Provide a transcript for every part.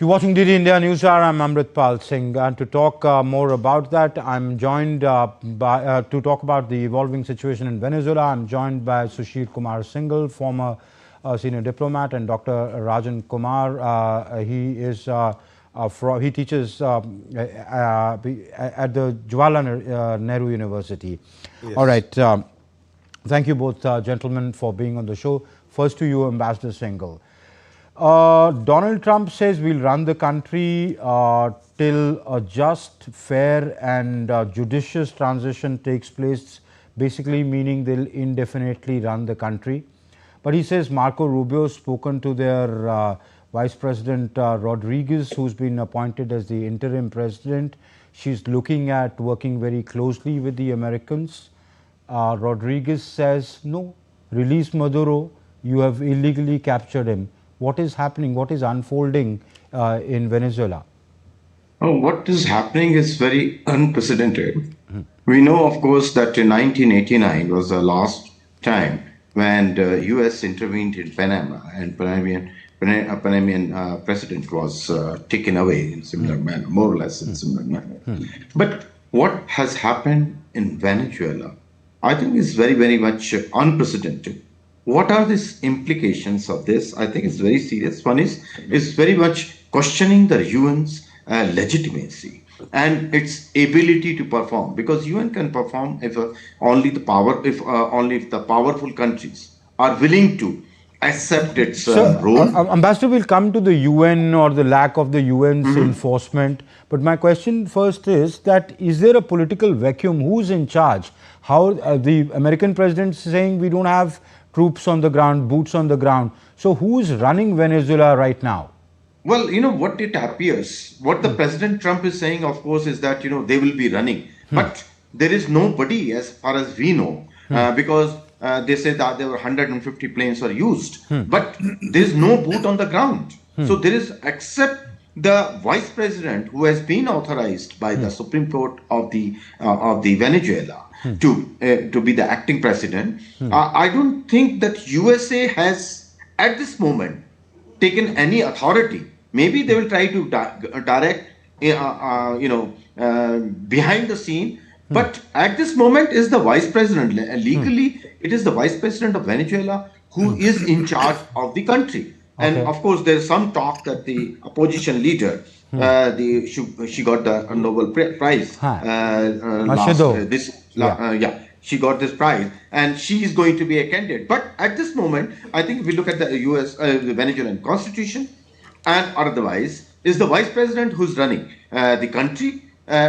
You're watching DD India News Hour. I'm Amritpal Singh, and to talk more about that, I'm joined to talk about the evolving situation in Venezuela. I'm joined by Sushil Kumar Singhal, former senior diplomat, and Dr. Rajan Kumar. He teaches at the Jawaharlal Nehru University. Yes. All right. Thank you both gentlemen for being on the show. First to you, Ambassador Singhal. Donald Trump says we'll run the country till a just, fair and judicious transition takes place, basically meaning they'll indefinitely run the country. But he says Marco Rubio has spoken to their Vice President Rodriguez, who's been appointed as the interim president. She's looking at working very closely with the Americans. Rodriguez says, no, release Maduro, you have illegally captured him. What is happening? What is unfolding in Venezuela? Oh, what is happening is very unprecedented. We know, of course, that in 1989 was the last time when the U.S. intervened in Panama and Panamanian president was taken away in similar manner, more or less in similar manner. But what has happened in Venezuela, I think is very, very much unprecedented. What are these implications of this? I think it's very serious. One is very much questioning the UN's legitimacy and its ability to perform, because UN can perform if only the powerful countries are willing to accept its role. Ambassador, we'll come to the UN or the lack of the UN's enforcement. But my question first is that is there a political vacuum? Who's in charge? How the American president is saying we don't have troops on the ground, boots on the ground. So who's running Venezuela right now? Well, what it appears, what the President Trump is saying, of course, is that, they will be running. But there is nobody, as far as we know, because they say that there were 150 planes were used. But there is no boot on the ground. So there is, except the Vice President who has been authorized by the Supreme Court of the Venezuela to be the acting president. I don't think that USA has at this moment taken any authority. Maybe they will try to direct, behind the scene. But at this moment is the Vice President. Legally, it is the Vice President of Venezuela who is in charge of the country. And of course, there is some talk that the opposition leader, she got the Nobel Prize she got this prize, and she is going to be a candidate. But at this moment, I think if we look at the the Venezuelan constitution, and otherwise, is the Vice President who's running the country,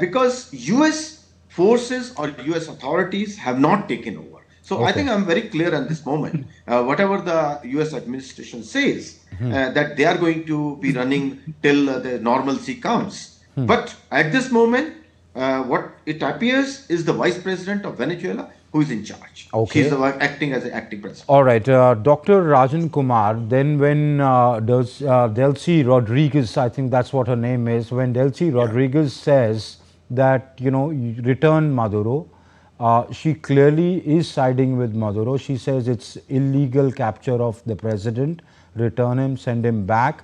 because US forces or US authorities have not taken over. So I think I'm very clear at this moment. Whatever the US administration says, that they are going to be running till the normalcy comes. But at this moment, what it appears is the Vice President of Venezuela who is in charge. She's acting as an acting president. All right. Dr. Rajan Kumar, then when Delcy Rodriguez, I think that's what her name is, when Delcy Rodriguez says that, return Maduro, she clearly is siding with Maduro. She says it's illegal capture of the president, return him, send him back.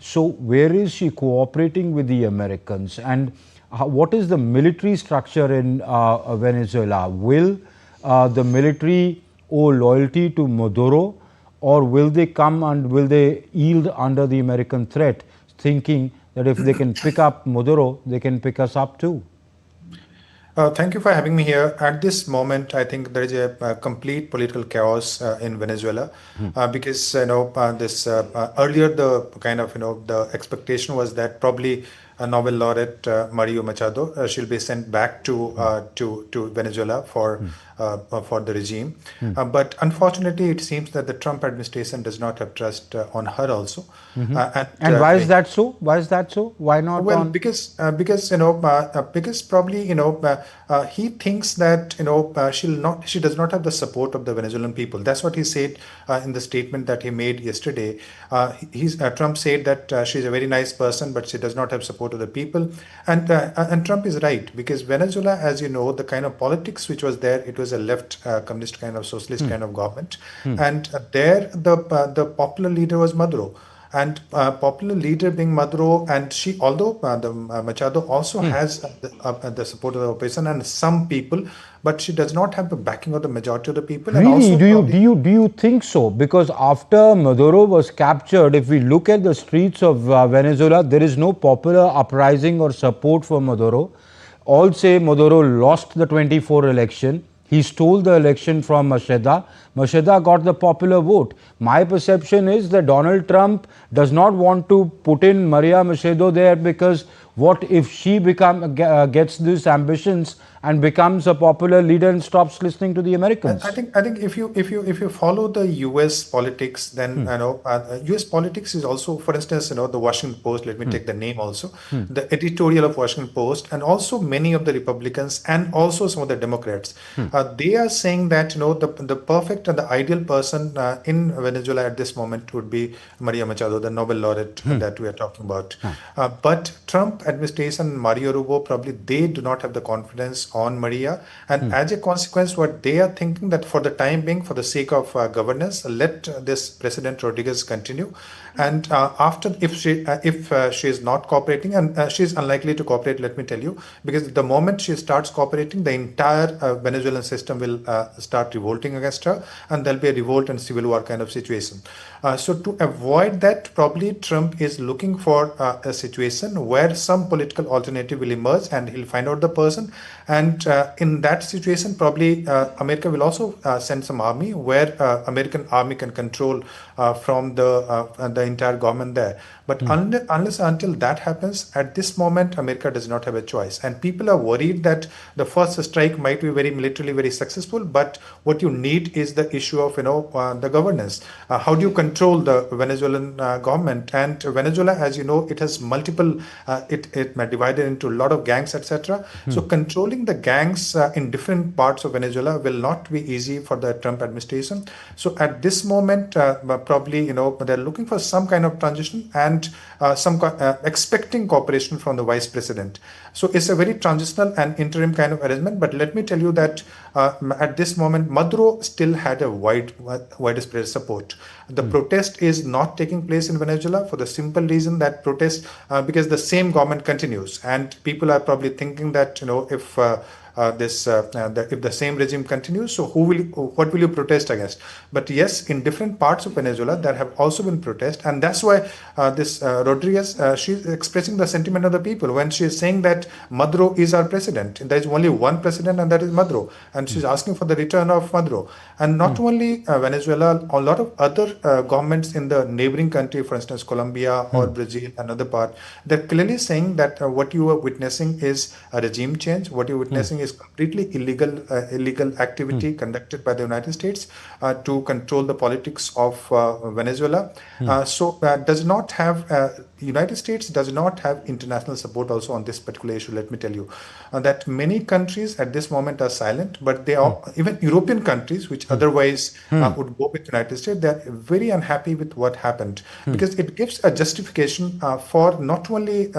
So where is she cooperating with the Americans? And what is the military structure in Venezuela? Will the military owe loyalty to Maduro, or will they come and will they yield under the American threat, thinking that if they can pick up Maduro, they can pick us up too? Thank you for having me here. At this moment, I think there is a complete political chaos in Venezuela, because this earlier the kind of the expectation was that probably Nobel laureate Mario Machado she'll be sent back to Venezuela for the regime, but unfortunately it seems that the Trump administration does not have trust on her also. And why is that so? Why is that so? Why not? Well, because probably he thinks that she does not have the support of the Venezuelan people. That's what he said in the statement that he made yesterday. Trump said that she's a very nice person, but she does not have support of the people. And Trump is right, because Venezuela, as you know, the kind of politics which was there, it was a left communist kind of socialist kind of government, and there the popular leader was Maduro. and popular leader being Maduro, and she, although Machado also has the support of the opposition and some people, but she does not have the backing of the majority of the people, and Really? also probably. Do you think so? Because after Maduro was captured, if we look at the streets of Venezuela, there is no popular uprising or support for Maduro. All say Maduro lost the 24 election. He stole the election from Macheda. Macheda got the popular vote. My perception is that Donald Trump does not want to put in Maria Machado there, because what if she gets these ambitions and becomes a popular leader and stops listening to the I Americans? think if you follow the U.S. politics, then U.S. politics is also, for instance, the Washington Post. Let me take the name also, the editorial of Washington Post, and also many of the Republicans and also some of the Democrats. They are saying that the perfect and the ideal person in Venezuela at this moment would be Maria Machado, the Nobel laureate that we are talking about. But Trump administration, Mario Rubio, probably they do not have the confidence on Maria, and as a consequence, what they are thinking that for the time being, for the sake of governance, let this President Rodriguez continue, and after if she is not cooperating, and she is unlikely to cooperate, let me tell you, because the moment she starts cooperating, the entire Venezuelan system will start revolting against her, and there'll be a revolt and civil war kind of situation. So to avoid that, probably Trump is looking for a situation where some political alternative will emerge, and he'll find out the person, and in that situation, probably America will also send some army where American army can control from the entire government there. But unless until that happens, at this moment, America does not have a choice. And people are worried that the first strike might be very militarily very successful, but what you need is the issue of the governance. How do you control the Venezuelan government? And Venezuela, as you know, it has multiple. It divided into a lot of gangs, etc. So controlling the gangs in different parts of Venezuela will not be easy for the Trump administration. So at this moment, probably they're looking for some kind of transition and expecting cooperation from the vice president. So it's a very transitional and interim kind of arrangement. But let me tell you that at this moment, Maduro still had a widespread support. The protest is not taking place in Venezuela for the simple reason that because the same government continues, and people are probably thinking that if if the same regime continues, so what will you protest against? But yes, in different parts of Venezuela, there have also been protests, and that's why this Rodriguez, she's expressing the sentiment of the people when she is saying that Maduro is our president. There is only one president, and that is Maduro, and she's asking for the return of Maduro. And not only Venezuela, a lot of other governments in the neighboring country, for instance, Colombia or Brazil, another part, they're clearly saying that what you are witnessing is a regime change. What you're witnessing is completely illegal activity conducted by the United States to control the politics of Venezuela. Does not have United States does not have international support also on this particular issue. Let me tell you that many countries at this moment are silent, but they are even European countries which otherwise would go with United States. They are very unhappy with what happened because it gives a justification for not only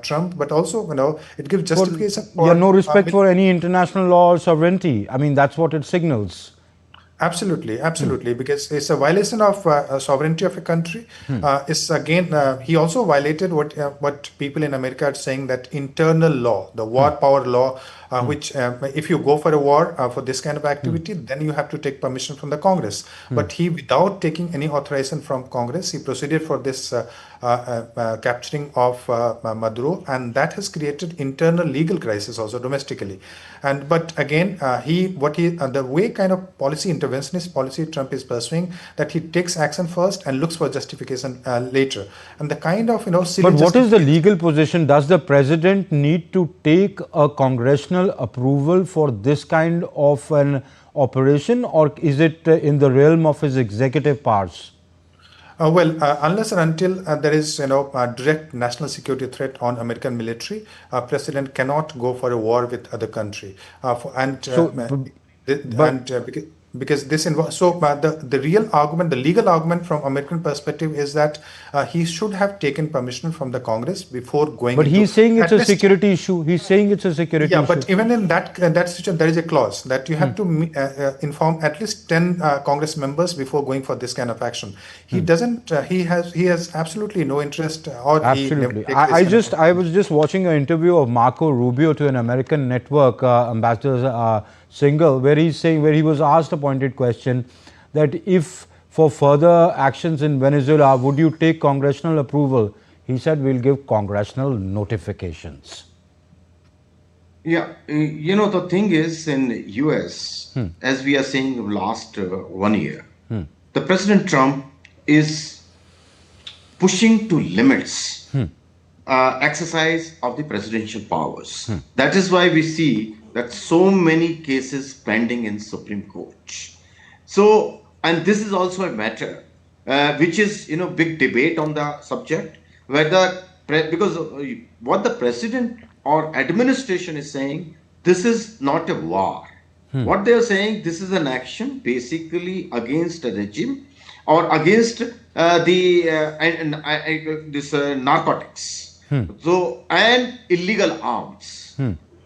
Trump but also it gives justification for no respect for any international law or sovereignty. I mean, that's what it signals. Absolutely, because it's a violation of sovereignty of a country. It's again, he also violated what people in America are saying, that internal law, the war power law, which if you go for a war for this kind of activity, then you have to take permission from the Congress. But he, without taking any authorization from Congress, he proceeded for this capturing of Maduro, and that has created internal legal crisis also domestically. But again, the way kind of interventionist policy Trump is pursuing, that he takes action first and looks for justification later, and the kind of silly. But what is the legal position? Does the president need to take a congressional approval for this kind of an operation, or is it in the realm of his executive powers? Unless and until there is a direct national security threat on American military, president cannot go for a war with other country. because this involves. So the real argument, the legal argument from American perspective is that he should have taken permission from the Congress before going. But into, he's saying it's at a least, security issue. He's saying it's a security yeah, issue. but even in that situation, there is a clause that you have to inform at least 10 Congress members before going for this kind of action. He doesn't. He has absolutely no interest. Or Absolutely. He I was just watching an interview of Marco Rubio to an American network, Ambassador Singhal, where he was asked a pointed question that if for further actions in Venezuela, would you take congressional approval? He said, we'll give congressional notifications. Yeah, the thing is in US, as we are saying last 1 year, the President Trump is pushing to limits exercise of the presidential powers. That is why we see that so many cases pending in Supreme Court. So, and this is also a matter which is, big debate on the subject, whether, because what the president or administration is saying, this is not a war. What they are saying, this is an action basically against a regime or against this narcotics, so and illegal arms,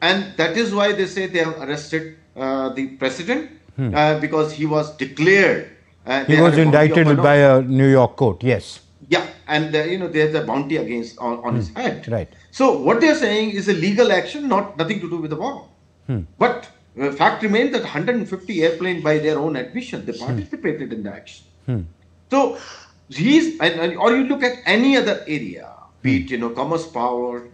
and that is why they say they have arrested the president because he was declared. He was indicted by a New York court. Yes. Yeah, and there's a bounty against on his head. Right. So what they're saying is a legal action, nothing to do with the war. But fact remains that 150 airplanes, by their own admission, they participated in the action. So or you look at any other area, be it commerce power,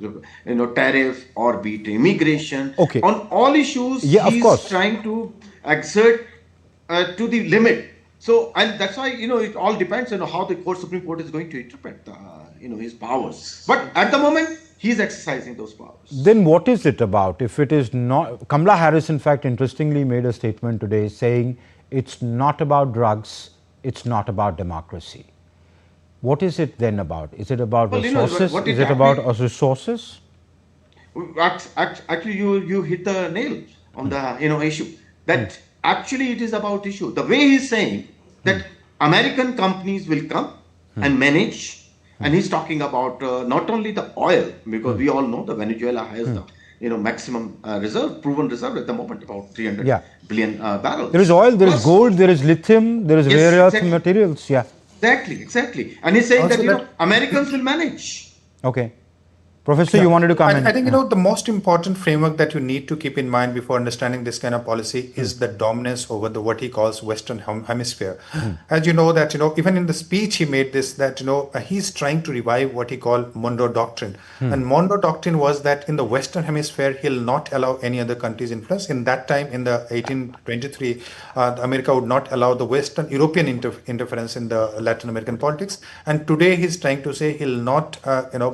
tariff, or be it immigration. Okay. On all issues, he's trying to exert to the limit. So, and that's why, it all depends on how the Supreme Court is going to interpret, his powers. But at the moment, he's exercising those powers. Then what is it about? If it is not, Kamala Harris, in fact, interestingly made a statement today saying it's not about drugs, it's not about democracy. What is it then about? Is it about resources? Is it about resources? Actually, you hit the nail on the issue. That actually it is about issue. The way he's saying that American companies will come and manage, and he's talking about not only the oil, because we all know that Venezuela has the maximum proven reserve at the moment, about 300 billion barrels. There is oil, there is gold, there is lithium, there is rare earth materials. Yeah. Exactly. And he's saying also that Americans will manage. Okay. Professor, you wanted to comment? I think, the most important framework that you need to keep in mind before understanding this kind of policy is the dominance over what he calls Western Hemisphere. As you know that, even in the speech he made this, that, he's trying to revive what he called Monroe Doctrine. And Monroe Doctrine was that in the Western Hemisphere, he'll not allow any other country's influence. In that time, in the 1823, America would not allow the Western European interference in the Latin American politics. And today he's trying to say he'll not,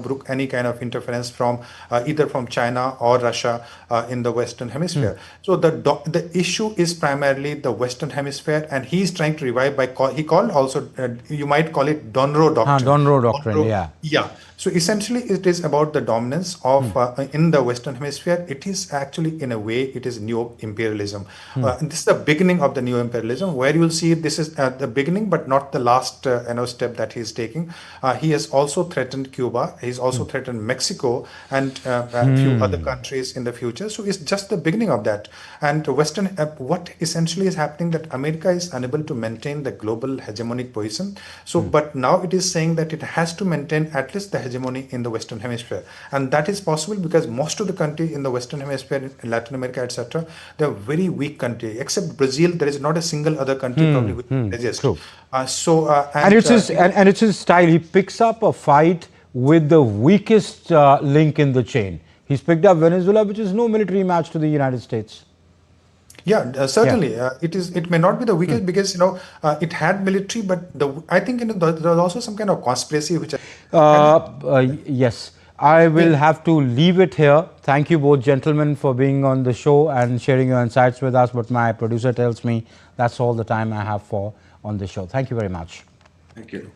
brook any kind of interference from either from China or Russia in the Western Hemisphere. So the issue is primarily the Western Hemisphere, and he's trying to revive he called also you might call it Monroe Doctrine. Monroe Doctrine, yeah. So essentially, it is about the dominance of in the Western Hemisphere. It is actually, in a way, it is new imperialism. And this is the beginning of the new imperialism, where you will see this is the beginning, but not the last step that he is taking. He has also threatened Cuba. He's also threatened Mexico and a few other countries in the future. So it's just the beginning of that. And what essentially is happening, that America is unable to maintain the global hegemonic position. So, but now it is saying that it has to maintain at least the hegemony in the Western Hemisphere, and that is possible because most of the countries in the Western Hemisphere, in Latin America, etc., they are very weak countries. Except Brazil, there is not a single other country probably which exists. And it's his style. He picks up a fight with the weakest link in the chain. He's picked up Venezuela, which is no military match to the United States. Yeah, certainly. It may not be the weakest because it had military, but I think there was also some kind of conspiracy which. Yes, I will have to leave it here. Thank you both gentlemen for being on the show and sharing your insights with us. But my producer tells me that's all the time I have on the show. Thank you very much. Thank you.